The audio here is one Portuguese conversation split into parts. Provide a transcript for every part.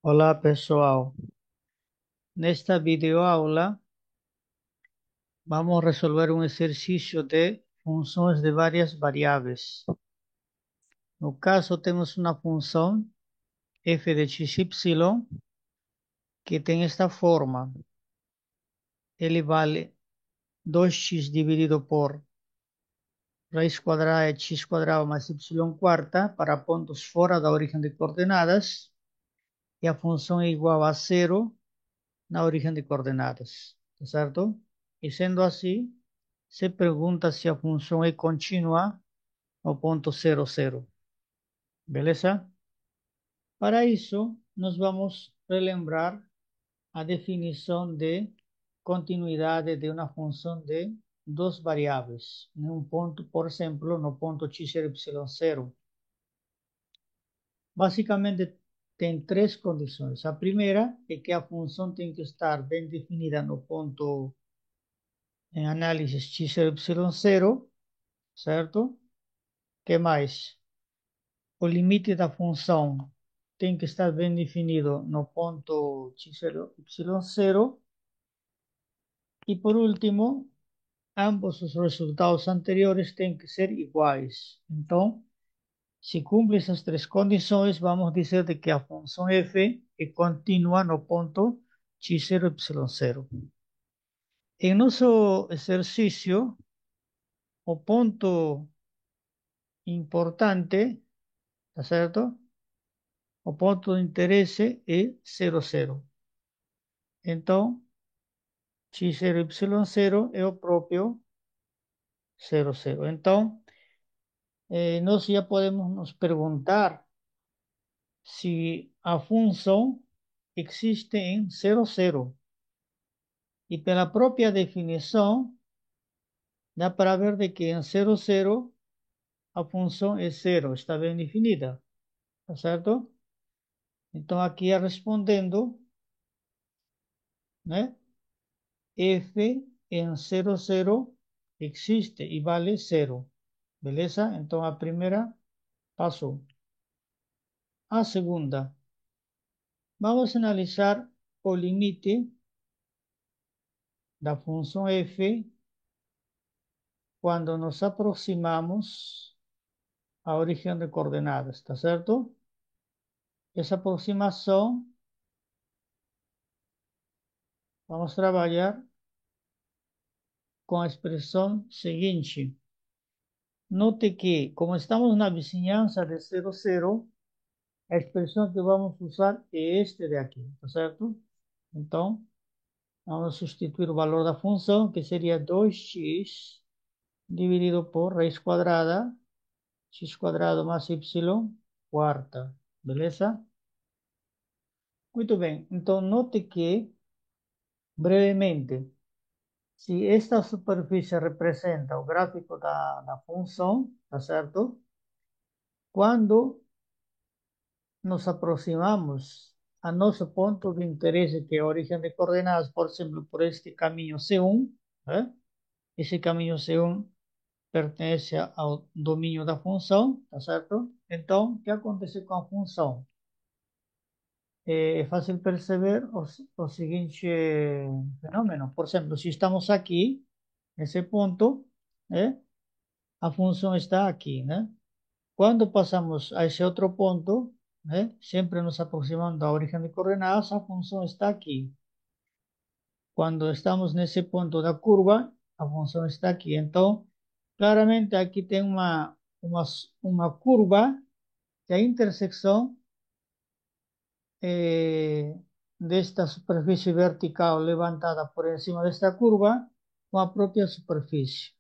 Olá, pessoal. Nesta videoaula, vamos resolver um exercício de funções de várias variáveis. No caso, temos uma função f de xy que tem esta forma. Ele vale 2x dividido por raiz quadrada de x quadrado mais y quarta para pontos fora da origem de coordenadas e a função é igual a zero na origem de coordenadas, tá certo? E sendo assim, se pergunta se a função é contínua no ponto 0, 0. Beleza? Para isso, nós vamos relembrar a definição de continuidade de uma função de duas variáveis. Em um ponto, por exemplo, no ponto x0, y0. Basicamente, tem três condições. A primeira é que a função tem que estar bem definida no ponto em análise x0, y0, certo? Que mais? O limite da função tem que estar bem definido no ponto x0, y0. E por último, ambos os resultados anteriores têm que ser iguais. Então, se cumpre essas três condições, vamos dizer de que a função f é contínua no ponto x0, y0. Em nosso exercício, o ponto importante, tá certo? O ponto de interesse é 0, 0. Então, x0, y0 é o próprio 0, 0. Então, nós já podemos nos perguntar se a função existe em 0, 0. E pela própria definição, dá para ver de que em 0, 0 a função é 0, está bem definida, tá certo? Então, aqui respondendo, né? F em 0, 0 existe e vale 0. Beleza? Então, a primeira passou. A segunda, vamos analisar o limite da função f quando nos aproximamos à origem de coordenadas, está certo? Essa aproximação, vamos trabalhar com a expressão seguinte. Note que, como estamos na vizinhança de 0, 0, a expressão que vamos usar é este de aqui, tá certo? Então, vamos substituir o valor da função, que seria 2x dividido por raiz quadrada, x quadrado mais y quarta, beleza? Muito bem, então note que, brevemente, se esta superfície representa o gráfico da função, tá certo? Quando nos aproximamos a nosso ponto de interesse, que é a origem de coordenadas, por exemplo, por este caminho C1, né? Esse caminho C1 pertence ao domínio da função, tá certo? Então, o que acontece com a função? É fácil perceber o seguinte fenômeno. Por exemplo, se estamos aqui, nesse ponto, né, a função está aqui, né? Quando passamos a esse outro ponto, né, sempre nos aproximando da origem de coordenadas, a função está aqui. Quando estamos nesse ponto da curva, a função está aqui. Então, claramente aqui tem uma curva que é a intersecção eh, desta superfície vertical levantada por encima desta curva com a própria superfície.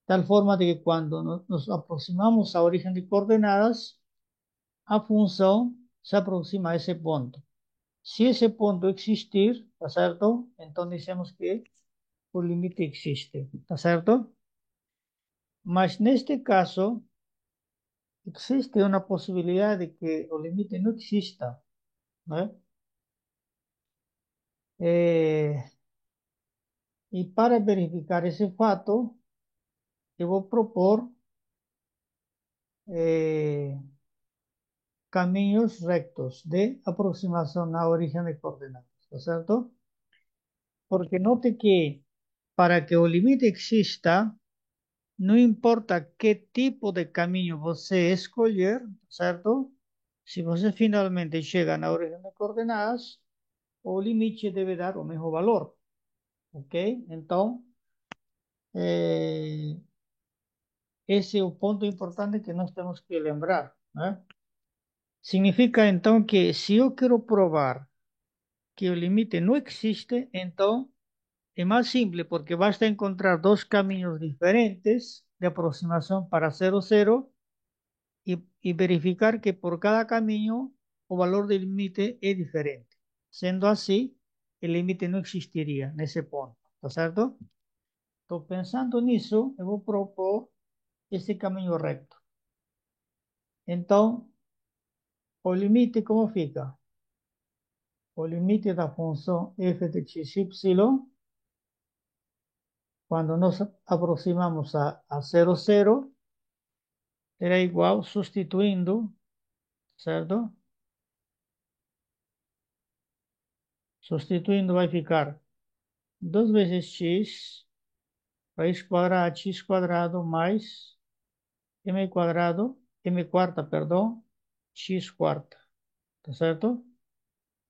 Tal forma de que quando nos aproximamos à origem de coordenadas, a função se aproxima a esse ponto. Se esse ponto existir, tá certo? Então dizemos que o limite existe, tá certo? Mas neste caso, existe uma possibilidade de que o limite não exista, né? E para verificar esse fato, eu vou propor caminhos rectos de aproximação na origem de coordenadas, ¿está certo? Porque note que para que o limite exista, não importa que tipo de caminho você escolher, certo? Se você finalmente chega na origem de coordenadas, o limite deve dar o mesmo valor, ok? Então, esse é o ponto importante que nós temos que lembrar, né? Significa então que se eu quero provar que o limite não existe, então é mais simples, porque basta encontrar dois caminhos diferentes de aproximação para zero zero e verificar que por cada caminho o valor do limite é diferente. Sendo assim, o limite não existiria nesse ponto, tá certo? Estou pensando nisso, eu vou propor esse caminho reto. Então, o limite como fica? O limite da função f de xy, quando nos aproximamos a zero zero, será igual substituindo, certo? Substituindo vai ficar 2 vezes x, raiz quadrada de x quadrado mais m quadrado, m quarta, perdão, x quarta, tá certo?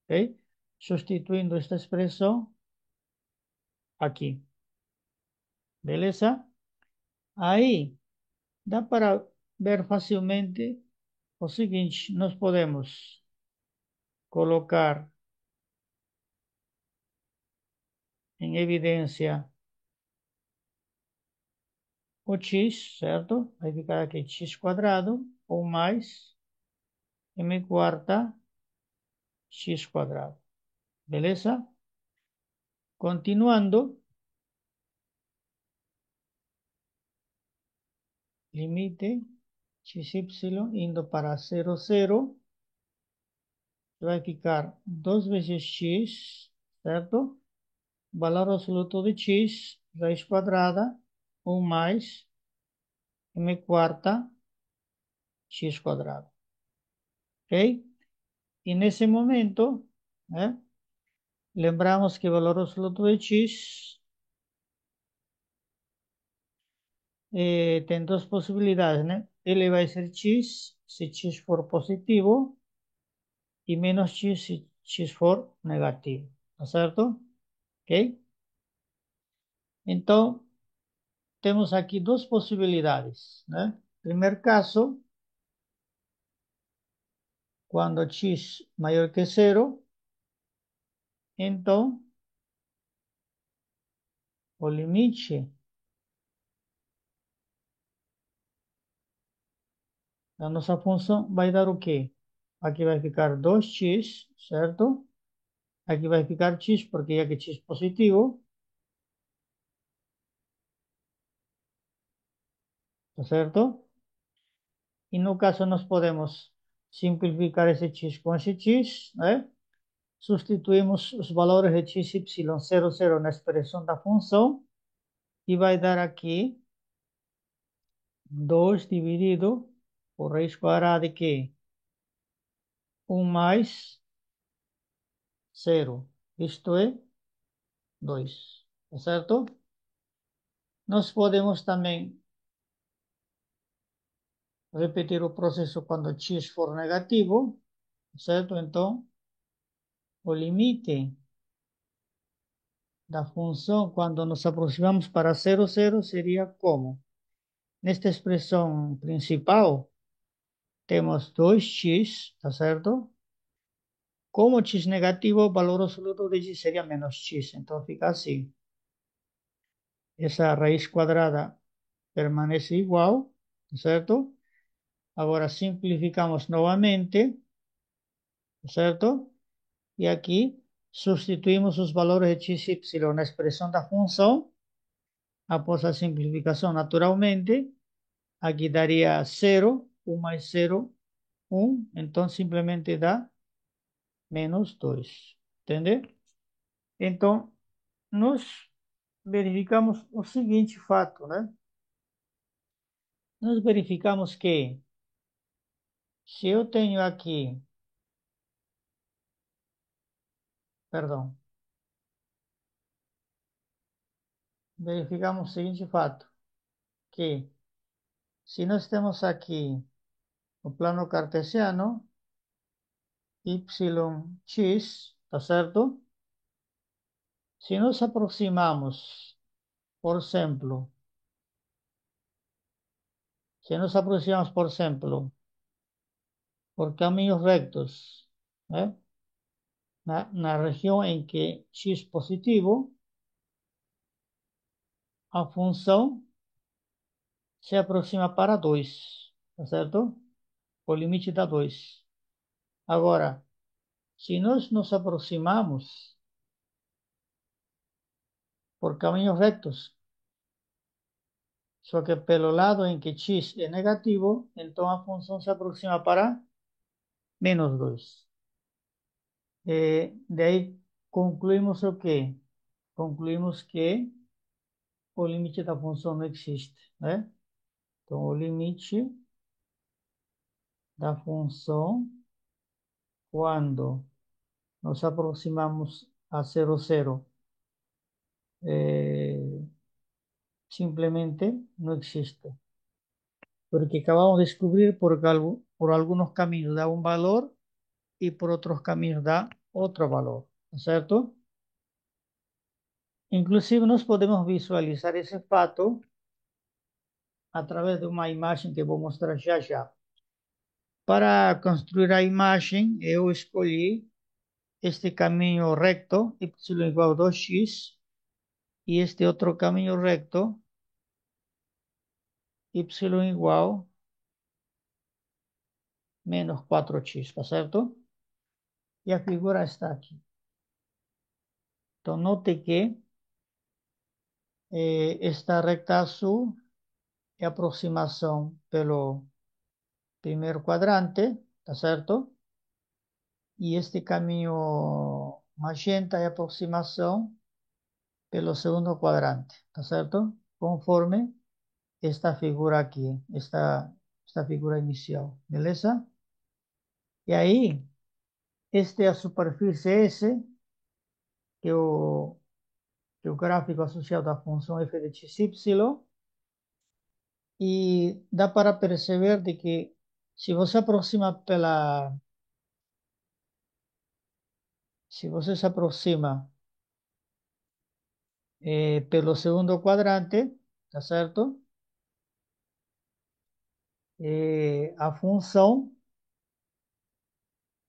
Ok? Substituindo esta expressão aqui, beleza? Aí, dá para ver facilmente o seguinte, nós podemos colocar em evidência o x, certo? Vai ficar aqui x quadrado ou mais m quarta x quadrado. Beleza? Continuando, limite xy indo para zero zero, vai ficar 2 vezes x, certo? Valor absoluto de x, raiz quadrada, 1 mais m quarta x quadrado. Ok? E nesse momento, né, lembramos que o valor absoluto de x tem duas possibilidades, né? Ele vai ser x se x for positivo e menos x se x for negativo, tá certo? Ok? Então, temos aqui duas possibilidades, né? Primeiro caso, quando x maior que zero, então o limite da nossa função vai dar o quê? Aqui vai ficar 2x, certo? Aqui vai ficar x, porque aqui é x positivo, tá certo? E no caso nós podemos simplificar esse x com esse x, né? Substituímos os valores de x, y, 0, 0 na expressão da função e vai dar aqui 2 dividido por raiz quadrada de quê? 1 mais 0, isto é 2, tá certo? Nós podemos também repetir o processo quando x for negativo, certo? Então, o limite da função quando nos aproximamos para 0, 0 seria como? Nesta expressão principal, temos 2x, tá certo? Como x negativo, o valor absoluto de x seria menos x. Então fica assim. Essa raiz quadrada permanece igual, certo? Agora simplificamos novamente, certo? E aqui substituímos os valores de x e y na expressão da função. Após a simplificação, naturalmente, aqui daria 0, 1 mais 0, 1. Então simplesmente dá menos 2. Entende? Então, nós verificamos o seguinte fato, né? Nós verificamos que Si eu tenho aqui, perdão, verificamos o seguinte fato, que se nós temos aqui o plano cartesiano, yx, tá certo? Se nos aproximamos, por exemplo, se nos aproximamos, por exemplo, por caminhos rectos, né? Na região em que x positivo, a função se aproxima para 2, tá certo? O limite dá 2. Agora, se nós nos aproximamos por caminhos rectos, só que pelo lado em que x é negativo, então a função se aproxima para menos 2. De aí concluímos o quê? Concluímos que o limite da função não existe, né? Então, o limite da função quando nos aproximamos a 0, 0, simplesmente não existe. Porque acabamos de descubrir por algunos caminos da un valor y por otros caminos da otro valor, ¿no es cierto? Inclusive nós podemos visualizar esse fato através de uma imagem que vou mostrar já já. Para construir a imagem, eu escolhi este caminho recto, y igual a 2x, e este outro caminho recto, y igual menos 4x, ¿tá certo? E a figura está aqui. Então, note que esta recta azul é a aproximação pelo primeiro quadrante, tá certo? E este caminho magenta é a aproximação pelo segundo quadrante, tá certo? Conforme esta figura aqui, esta figura inicial, beleza? E aí, esta é a superfície S, que é o gráfico associado à função f de xy, e dá para perceber de que se você aproxima se você se aproxima pelo segundo quadrante, tá certo? A função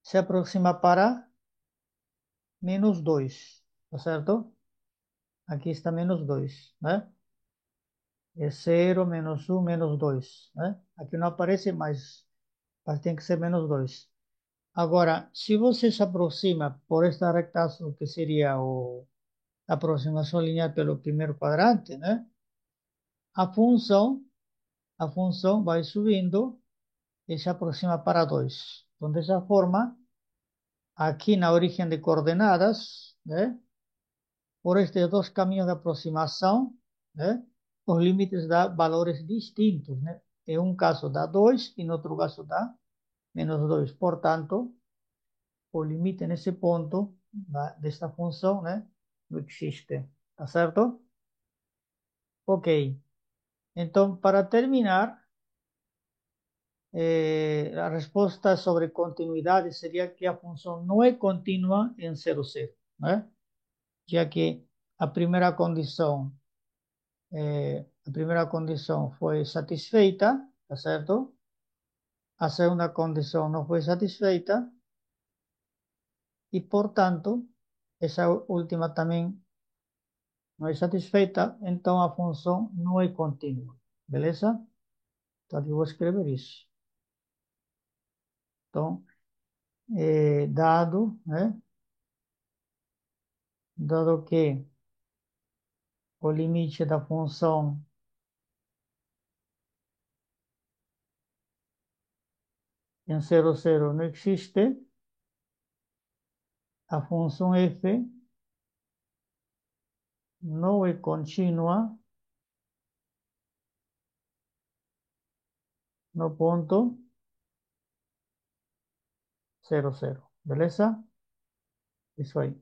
se aproxima para menos 2, tá certo? Aqui está menos 2, né? É 0, menos 1, menos 2, né? Aqui não aparece, mas tem que ser menos 2. Agora, se você se aproxima por esta reta azul, que seria a aproximação linear pelo primeiro quadrante, né? A função vai subindo e se aproxima para 2. Então, dessa forma, aqui na origem de coordenadas, né? Por estes dois caminhos de aproximação, né? Os limites dão valores distintos, né? Em um caso dá 2 e no outro caso dá menos 2. Portanto, o limite nesse ponto desta função, né? Não existe. Tá certo? Ok. Então, para terminar, a resposta sobre continuidade seria que a função não é contínua em 0, 0, né? Já que a primeira condição, foi satisfeita, tá certo? A segunda condição não foi satisfeita e, portanto, essa última também não é satisfeita, então a função não é contínua, beleza? Então, eu vou escrever isso. Então, né? Dado que o limite da função em 0, 0 não existe, a função f não é contínua no ponto 00. Beleza? Isso aí.